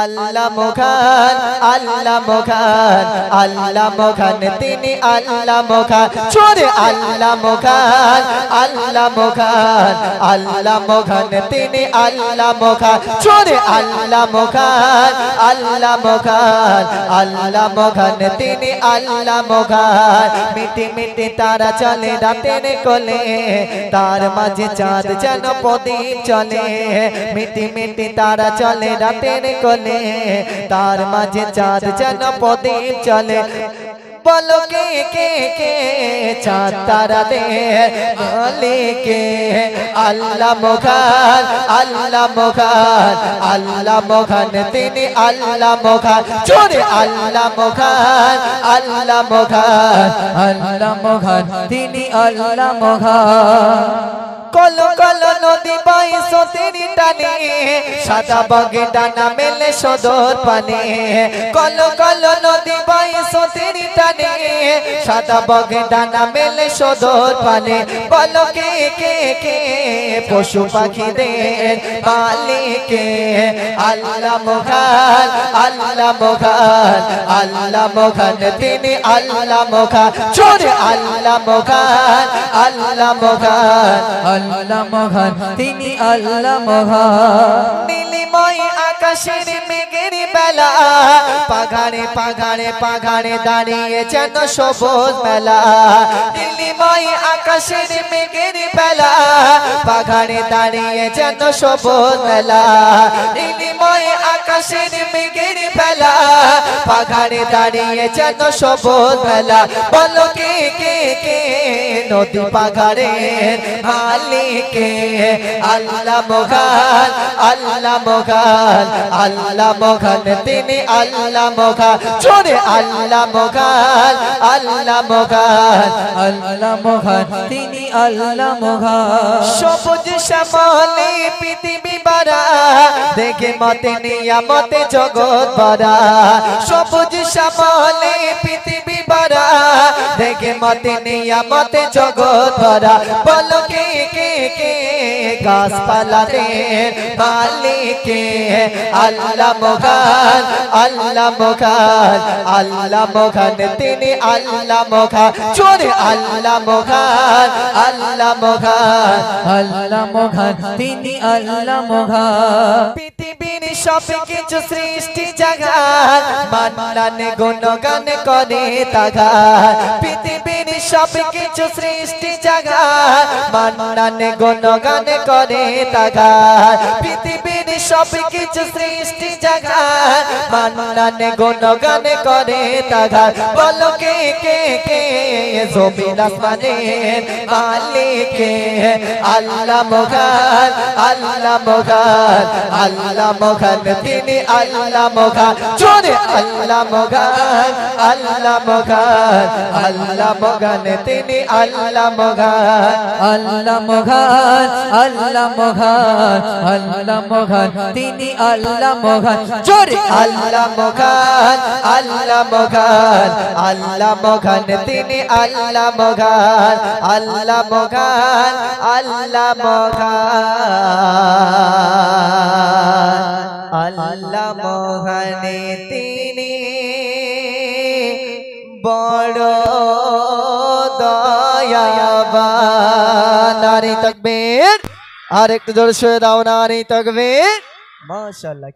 আল্লাহ মহান, আল্লাহ মহান, আল্লাহ মহান, তিনি আল্লাহ মহান। জোরে আল্লাহ মহান, আল্লাহ মহান, আল্লাহ মহান, তিনি আল্লাহ মহান। জোরে আল্লাহ মহান, আল্লাহ মহান, আল্লাহ মহান, তিনি আল্লাহ মহান। মিটি মিটি তারা চলে রাতের কোলে, তার মাঝে চাঁদ যেন প্রদীপ চলে। মিটি মিটি তারা চলে রাতের কোলে, তার মাঝে চাঁদ যেন প্রদীপ চলে। বলো কে কে কে চাঁদ তারা দে বলে কে? আল্লাহ মহান, আল্লাহ মহান, আল্লাহ মহান, তিনি আল্লাহ মহান। জোরে আল্লাহ মহান, আল্লাহ মহান, আল্লাহ মহান, তিনি আল্লাহ মহান। কলো কলো নদী বয় সতেরি টানে, সাদা বগে ডানা মেলে সদর পানে। কলো কলো নদী বয় সতেরি টানে, সাদা বগে ডানা মেলে সদর পানে। বলো কে কে কে পশু পাখিদের মালিকে? আল্লাহ মহান, আল্লাহ মহান, আল্লাহ মহান, তিনি আল্লাহ মহান। জোরে আল্লাহ মহান, আল্লাহ মহান, আল্লাহ মহান, তিনি আল্লাহ মহান। নীলিময় আকাশের মেঘের বেলা, পাগাড়ে পাগাড়ে পাগাড়ে দাঁড়িয়ে যেন সবুজ মেলা। নীলিময় আকাশের মেঘের বেলা, পাগাড়ে দাঁড়িয়ে যেন সবুজ মেলা। নীলিময় আকাশের মেঘের বেলা, পাগাড়ে দাঁড়িয়ে যেন সবুজ মেলা। বলো কে কে কে নদী পাগাড়ের মালিকে? আল্লাহ মহান, আল্লাহ মহান, আল্লাহ মহান, তিনি আল্লাহ মহান। জোরে আল্লাহ মহান, আল্লাহ মহান, আল্লাহ মহান, তিনি আল্লাহ মহান। সবুজ শ্যামলে পৃথিবী ভরা, দেখে মতে নিয়ামতে জগৎ ভরা। সবুজ শ্যামলে পৃথিবী ভরা, দেখে মতে নিয়ামতে জগৎ ভরা। বলো কে কে কে গাছপালাদের মালিকে? আল্লাহ মহান, আল্লাহ মহান, আল্লাহ মহান, তিনি আল্লাহ মহান। জোরে আল্লাহ মহান, আল্লাহ মহান, আল্লাহ মহান, তিনি আল্লাহ মহান। পৃথিবীর সব কিছু সৃষ্টি জাগান, মান্নান গুণগান করে তাগান। পৃথিবীর সব কিছু সৃষ্টি জাগান, মান্নান গুণগান করে তাগান। পৃথিবীর সব কিছু সৃষ্টি জাগান, মান্নান গুণগান করে তাগান। বলো কে কে কে জমিন আসমানের মালিকে? আল্লাহ মহান, আল্লাহ মহান, আল্লাহ মহান, তিনি আল্লাহ মহান। জোরে আল্লাহ মহান, আল্লাহ মহান, আল্লাহ মহান, তিনি আল্লাহ মহান। আল্লাহ মহান, আল্লাহ মহান, আল্লাহ মহান, তিনি আল্লাহ মহান। জোরে আল্লাহ মহান, আল্লাহ মহান, আল্লাহ মহান, তিনি আল্লাহ মহান। আল্লাহ মহান, আল্লাহ মহান, আল্লাহ মহান, তিনি বড় দয়াবান। নারী তাকবীর, আর একটু জোরে শুয়ে দাও নারী তাকবীর। মাশাআল্লাহ।